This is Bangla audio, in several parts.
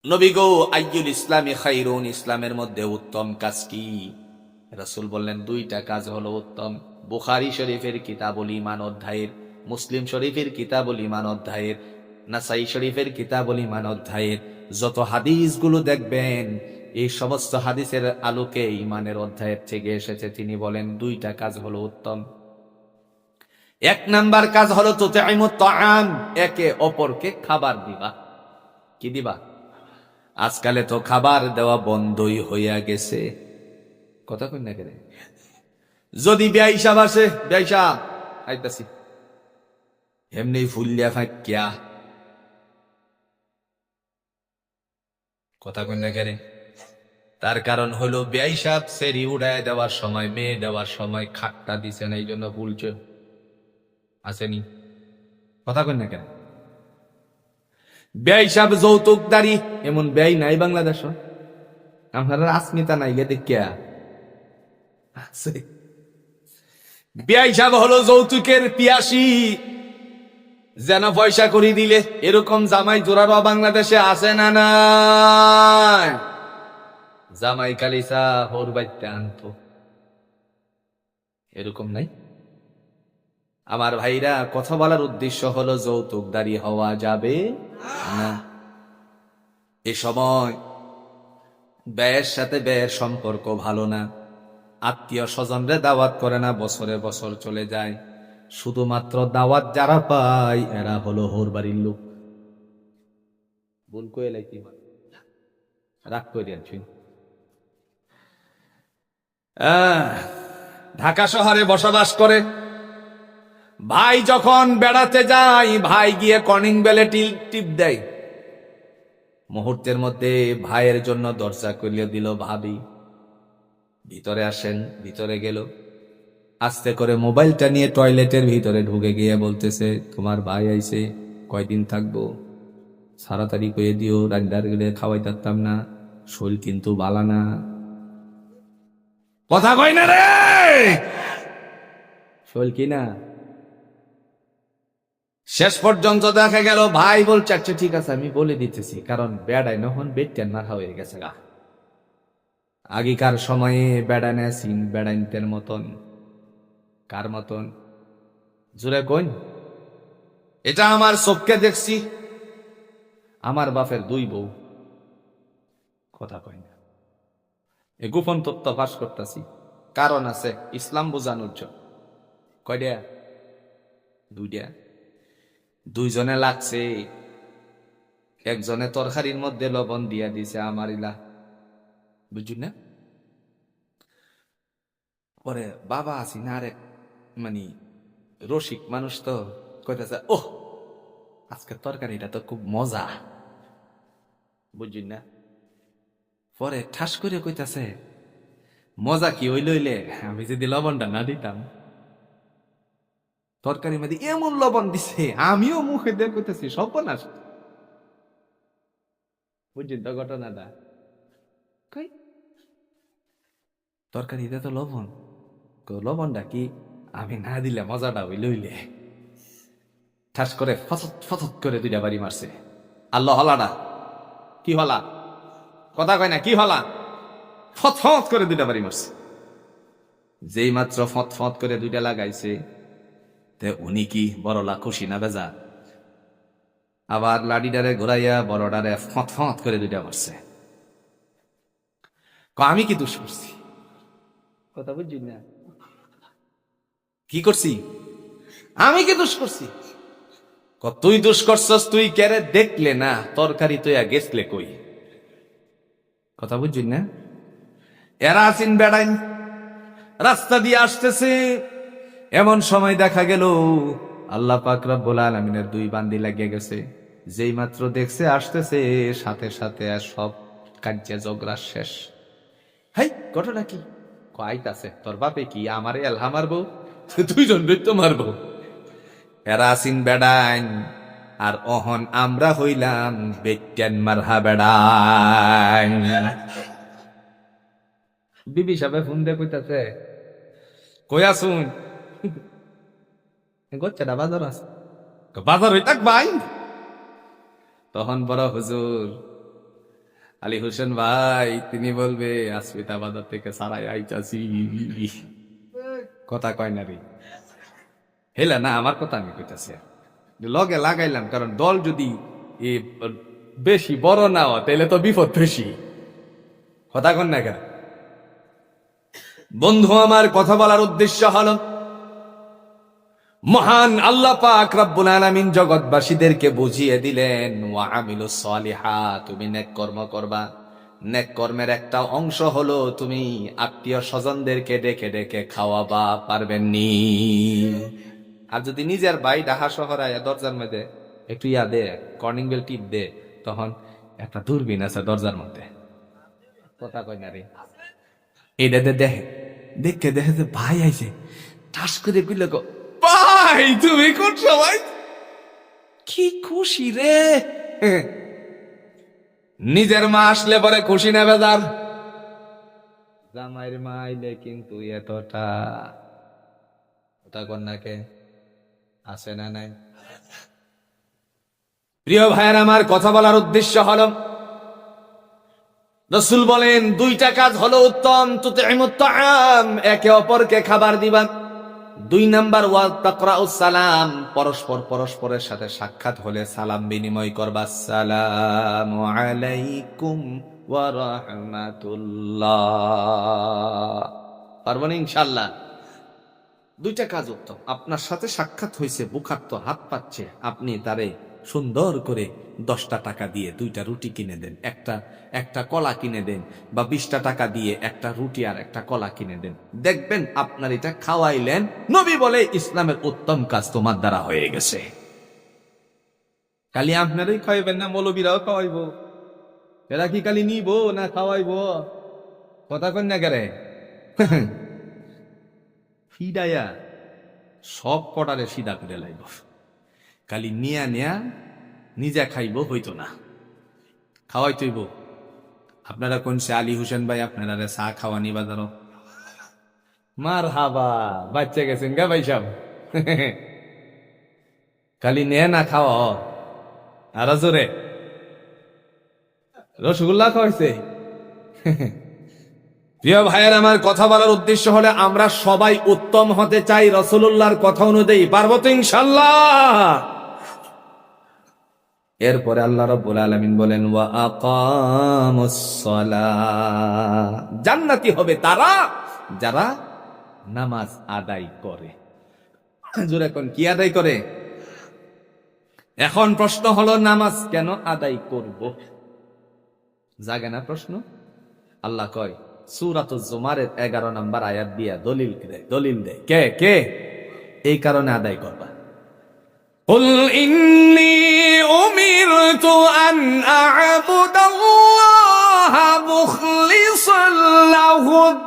নবী গো, আইয়ুল ইসলামি খাইরুন, ইসলামের মধ্যে উত্তম কাজ কি? রাসূল বললেন দুইটা কাজ হলো উত্তম। বুখারী শরীফের কিতাবুল ঈমান অধ্যায়ের, মুসলিম শরীফের কিতাবুল ঈমান অধ্যায়ের, নাসাই শরীফের কিতাবুল ঈমান অধ্যায়ের যত হাদিসগুলো দেখবেন, এই সমস্ত হাদিসের আলোকে ঈমানের অধ্যায়ের থেকে এসেছে। তিনি বলেন দুইটা কাজ হলো উত্তম। এক নাম্বার কাজ হলো তুতঈমুত তাআম, একে অপরকে খাবার দিবা। কি দিবা? আজকালে তো খাবার দেওয়া বন্ধই হইয়া গেছে। কথা কই না কেন? যদি বেয়াই সাহেব আসে, বেয়াই সাহেব আইতাছি, এমনি ফুলিয়া ফাঁকিয়া, কথা কই না কেন? তার কারণ হলো বেয়াই সাহেব সেরি উড়ায় দেওয়ার সময়, মেয়ে দেওয়ার সময় খাট্টা দিছেন, এই জন্য ভুলছে। আসেনি? কথা কই না কেন? বেয়াই সাহেব যৌতুকদারি, এমন বেয়াই নাই বাংলাদেশ। আপনারা আসমিতা নাই গে দেখিয়া আছে। বেয়াই সাহেব হলো যৌতুকের পিয়াসী, যেন পয়সা করি দিলে। এরকম জামাই জোরারও বাংলাদেশে আছে না নাই? জামাই কালিসা হোর বাইতে আনতো, এরকম নাই? আমার ভাইরা, কথা বলার উদ্দেশ্য হলো যৌতুকদারি হওয়া যাবে না। এ সময় ব্যয়ের সাথে ব্যয়ের সম্পর্ক ভালো না। আত্মীয় স্বজনরে দাওয়াত করে না, বছরে বছর চলে যায়। শুধুমাত্র দাওয়াত যারা পায় এরা হলো হোর বাড়ির লোক। ভুল কয়ে লাইতি, রাগ করে আছি। ঢাকা শহরে বসবাস করে। ভাই যখন বেড়াতে যায়, ভাই গিয়ে কলিং বেলে টিপ দেয়। মুহূর্তের মধ্যে ভাইয়ের জন্য দরজা খুলে দিল ভাবি, ভিতরে আসেন। ভিতরে গেল, আস্তে করে মোবাইলটা নিয়ে টয়লেটের ভিতরে ঢুকে গিয়ে বলতেছে, তোমার ভাই আইছে, কয়দিন থাকবো, তাড়াতাড়ি কয়ে দিও, রান্নার গেলে খাওয়াই থাকতাম না, শরীর কিন্তু বালা না। কথা কয় না রে, শরীর কি না? শেষ পর্যন্ত দেখা গেল ভাই বলছে, আচ্ছা ঠিক আছে আমি বলে দিতেছি, কারণ বেড়ায় নহন বেটেন মাথা হয়ে গেছে গা। আগেকার সময়ে বেড়ানে সিন বেড়াইতের মতন। কার মতন? জুড়ে কইন। এটা আমার চোখকে দেখছি, আমার বাপের দুই বউ। কথা কয় না। এ গোপন তথ্য ফাঁস করতেছি, কারণ আছে ইসলাম বোঝানোর জন্য। কয়টা? দুইটা। দুইজনে লাগছে, একজনে তরকারির মধ্যে লবণ দিয়া দিছে, আমার ইলা, বুঝুন না? পরে বাবা আছি না, আরেক মানে রসিক মানুষ তো, কইতাছে, ওহ আজকের তরকারিটা তো খুব মজা, বুঝুন না? পরে ঠাস করে কইতাছে, মজা কি হইল হইলে আমি যদি লবণটা না দিতাম। তরকারির মধ্যে এমন লবণ দিছে, আমিও মুখে দিয়ে কইতাছি সর্বনাশ। বুঝছেন তো ঘটনাটা? কই তরকারিতে তো লবণ, লবণটা কি আমি না দিলে মজাটা হইল হইলে। ঠাস করে ফসত ফসত করে দুইটা বাড়ি মারছে। আল্লাহ হলাটা কি হলা? কথা কয় না, কি হলা? ফত ফত করে দুইটা বাড়ি মারছে। যেই মাত্র ফত ফত করে দুইটা লাগাইছে, তে উনি কি বড়লা খুশি না বেজা? আবার লাডিডারে ঘুরাইয়া বড়ডারে ফত ফত করে দুইটা মারছে। আমি কি দোষ করছি? কথা বুঝছি না, কি করছি? আমি কি দোষ করছি? তুই দোষ করছস, তুই কেরে দেখলে না তরকারি তুই গেছলে কই? কথা বুঝছি না? এরা আছেন বেড়াইন, রাস্তা দিয়ে আসতেছে, এমন সময় দেখা গেল আল্লাহ পাক রব্বুল আলামিনের দুই বান্দি লাগিয়ে গেছে। যেই মাত্র দেখছে আসতেছে, সাথে সাথে আর সব কার্যে ঝগড়া শেষ। হাই ঘটনা কি? আইতাছে, তোর বাপে কি আমারে এলহা মারবো? দুইজন তো মারবো। এরা আসিন বেড়াইন, আর অহন আমরা হইলাম বেটেন মারহা বেড়াইন। বিবি সাহেব ফোন দিয়ে কইতাছে, কই আসুন? গোচ্চাটা বাজার আছে, বাজার হই থাক ভাই। তখন বড় হুজুর আলী হোসেন ভাই তিনি বলবে আসমিতা বাজার থেকে সারাই আইতাছি, কথা কয় না রে, হেলা না আমার কথা আমি কইতাছি, লগে লাগাইলাম, কারণ দল যদি বেশি বড় না হয় তাহলে তো বিপদ বেশি, কথা কন না কেন? বন্ধু আমার, কথা বলার উদ্দেশ্য হলো মহান আল্লাহ পাক রব্বুল আলামিন জগৎবাসীদেরকে বুঝিয়ে দিলেন ওয়া আমিলুস সালিহাত, তুমি নেক কর্ম করবা। নেক কর্মের একটা অংশ হলো তুমি আত্মীয় স্বজনদেরকে ডেকে ডেকে খাওয়াবা, পারবেন নি? আর যদি নিজের ভাই ঢাকা শহর আয়া দরজার মধ্যে একটু ইয়া দে, কর্নিং বেল টিপ দে, তখন একটা দূরবীন আছে দরজার মধ্যে, কথা কই না রে, এইটা দেখে দেখে দেখে যে ভাই আইছে, ঠাস করে কইলে গো ভাই তুমি করছো ভাই, কি খুশি রে। নিজের মা আসলে পরে খুশি না বেজার, জামাইয়ের মা আইলে কিন্তু এতটা, ওটা কন্যাকে আসে না নাই? প্রিয় ভাইয়ের আমার, কথা বলার উদ্দেশ্য হলো রাসূল বলেন দুইটা কাজ হলো উত্তম, তুতিমুত তাআম, একে অপরকে খাবার দিবা। 2 নাম্বার ওয়া তাকরাউস সালাম, পরস্পরের সাথে সাক্ষাৎ হলে সালাম বিনিময় করবা, আসসালামু আলাইকুম ওয়া রাহমাতুল্লাহ, পারবো না ইনশাআল্লাহ? দুইটা কাজ উত্তম। আপনার সাথে সাক্ষাৎ হয়েছে, বুখার্ত হাত পাচ্ছে, আপনি তারে সুন্দর করে 10টা টাকা দিয়ে 2টা রুটি কিনে দেন, একটা কলা কিনে দেন, বা 20টা টাকা দিয়ে একটা রুটি আর একটা কলা কিনে দেন, দেখবেন আপনার এটা খাওয়াইলেন, নবী বলে ইসলামের উত্তম কাজ তোমার দ্বারা হয়ে গেছে। খালি আপনারই খাওয়াইবেন না, মৌলবীরাও খাওয়াইবো, এরা কি খালি নিব না খাওয়াইবো, কথা কন না গেলে ফিডাইয়া সব কটারে সিধা করে লাইব, খালি নিয়া নিয়া নিজে খাইব হইতো না, খাওয়াই তৈব। আপনারা কোন সে আলী হোসেন ভাই আপনারা চা খাওয়ানি বাজারও, মার হাবা, বাচ্চা গেছেন গা ভাই সাহেব, খালি নে না খাওয়া, আর জোরে রসগোল্লা খাওয়াইছে। প্রিয় ভাইয়ের আমার, কথা বলার উদ্দেশ্য হলে আমরা সবাই উত্তম হতে চাই রাসূলুল্লাহর কথা অনুযায়ী, পারবো তো ইনশাআল্লাহ? এরপরে আল্লাহ রাব্বুল আলামিন বলেন ওয়া আকামুস সালাহ, জান্নাতি হবে তারা যারা নামাজ আদায় করে। জোরে কোন, কি আদায় করে? এখন প্রশ্ন হলো নামাজ কেন আদায় করব? জাগে না প্রশ্ন? আল্লাহ কয় সূরাতুজ জুমারের 11 নম্বর আয়াত দিয়া দলিল দেয়, কে এই কারণে আদায় করবা। কুল ইন্নী উমিরতু আন আ'বুদাল্লাহা মুখলিসান লাহুদ্দীন।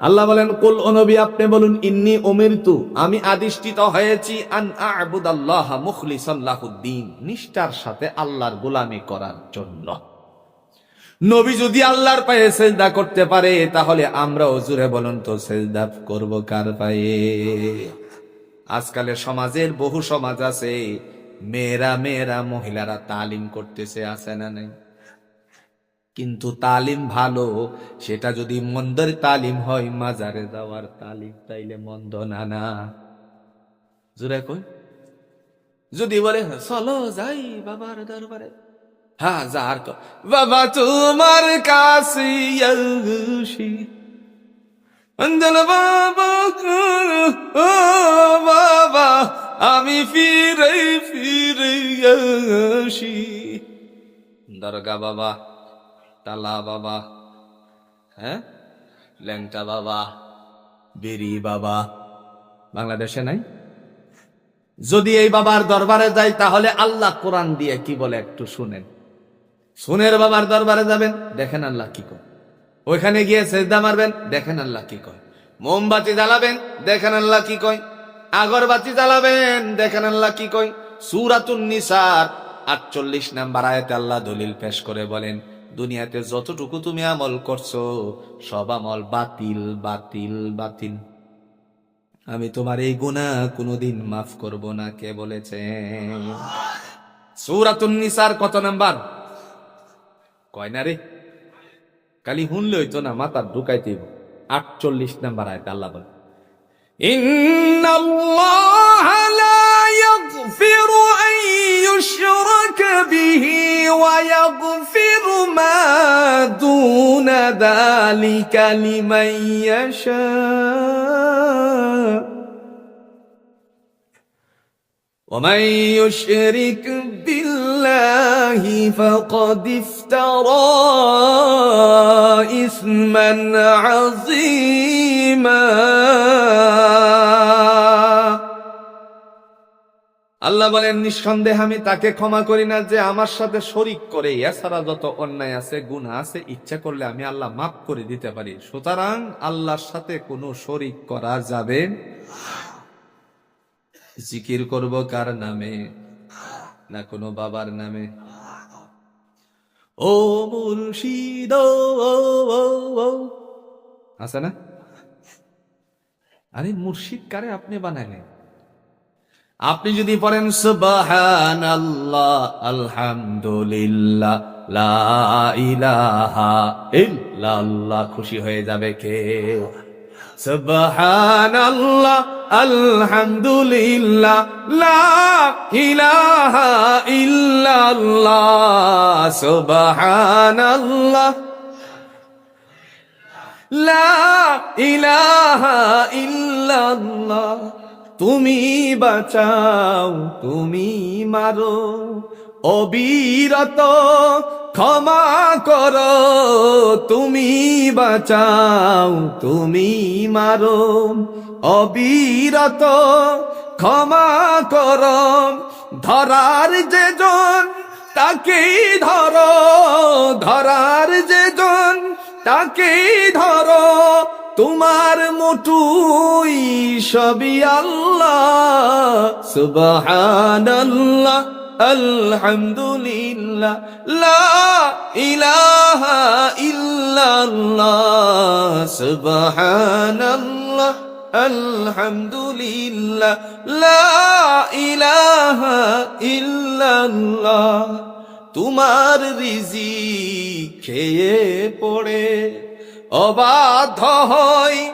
আল্লাহ বলেন কুল, ও নবী আপনি বলুন, ইন্নী উমিরতু, আমি আদিষ্টিত হয়েছি, আন আ'বুদাল্লাহা মুখলিসান লাহুদ্দীন, নিষ্ঠার সাথে আল্লাহর গোলামি করার জন্য। নবী যদি আল্লাহর পায়ে সেজদা করতে পারে, তাহলে আমরাও জুড়ে বলুন তো সেজদা করব কার পায়ে? আজকালের সমাজের বহু সমাজ আছে, মেয়েরা মহিলারা তালিম করতেছে, আছে না নাই? কিন্তু তালিম ভালো, সেটা যদি মন্দের তালিম হয়, মাজারে যাওয়ার তালিম, তাইলে মন্দ না। জুড়ে কই, যদি বলে চলো যাই বাবার দরবারে, হাজার বাবা তোমার কাছে আসি, অঞ্জল বাবা ও বাবা আমি ফিরে আসি, দরগা বাবা, টালা বাবা, হ্যাঁ ল্যাংটা বাবা, বেরি বাবা, বাংলাদেশে নাই? যদি এই বাবার দরবারে যাই, তাহলে আল্লাহ কোরআন দিয়ে কি বলে একটু শুনেন। সুনের বাবার দরবারে যাবেন, দেখেন আল্লাহ কি কয়। ওইখানে গিয়ে সেজদা মারবেন, দেখেন আল্লাহ কি কয়। মোমবাতি জ্বালাবেন, দেখেন আল্লাহ কি কয়। আগরবাতি জ্বালাবেন, দেখেন আল্লাহ কি কয়। সূরাতুন নিসার 48 নাম্বার আয়াতে আল্লাহ দলিল পেশ করে বলেন, দুনিয়াতে যতটুকু তুমি আমল করছো, সব আমল বাতিল বাতিল বাতিল। আমি তোমার এই গুনাহ কোনোদিন মাফ করব না। কে বলেছে? সূরাতুন নিসার কত নাম্বার? কয় না রে, খালি শুনলে হইতো না, মাথা ঢুকাইতে হইব। 48 নাম্বার আয়াত আল্লাহ বলে, ইন্নাল্লাহা লা ইয়াগফিরু আন ইউশরাকা বিহি ওয়া ইয়াগফিরু মা দুনা যালিকা লিমান ইয়াশা। ومن يشرك بالله فقد افترى إثما عظيما। আল্লাহ বলেন, নিঃসন্দেহে আমি তাকে ক্ষমা করি না যে আমার সাথে শরীক করে। এছাড়া যত অন্যায় আছে, গুনাহ আছে, ইচ্ছা করলে আমি আল্লাহ মাফ করে দিতে পারি। সুতরাং আল্লাহর সাথে কোনো শরীক করা যাবে। জিকির করব কার নামে? না কোনো বাবার নামে? ও মুর্শিদ আছে না? আরে মুর্শিদ কারে আপনি বানাইলেন? আপনি যদি পড়েন সুবহানাল্লাহ আলহামদুলিল্লাহ লা ইলাহা ইল্লাল্লাহ, খুশি হয়ে যাবে কে? সুবহানাল্লাহ আলহামদুলিল্লাহ লা ইলাহা ইল্লাল্লাহ, সুবহানাল্লাহ লা ইলাহা ইল্লাল্লাহ। তুমি বাঁচাও, তুমি মারো, অবিরত ক্ষমা করো। তুমি বাঁচাও, তুমি মারো, অবিরত ক্ষমা করো। ধরার যেজন তাকেই ধরো, ধরার যেজন তাকেই ধরো। তোমার মুঠুই সবই আল্লাহ। সুবহানাল্লাহ আলহামদুলিল্লাহ লা ইলাহা ইল্লাল্লাহ, সুবহানাল্লাহ আলহামদুলিল্লাহ লা ইলাহা ইল্লাল্লাহ। তোমার রিজিক খেয়ে পড়ে অবাধ্য হয়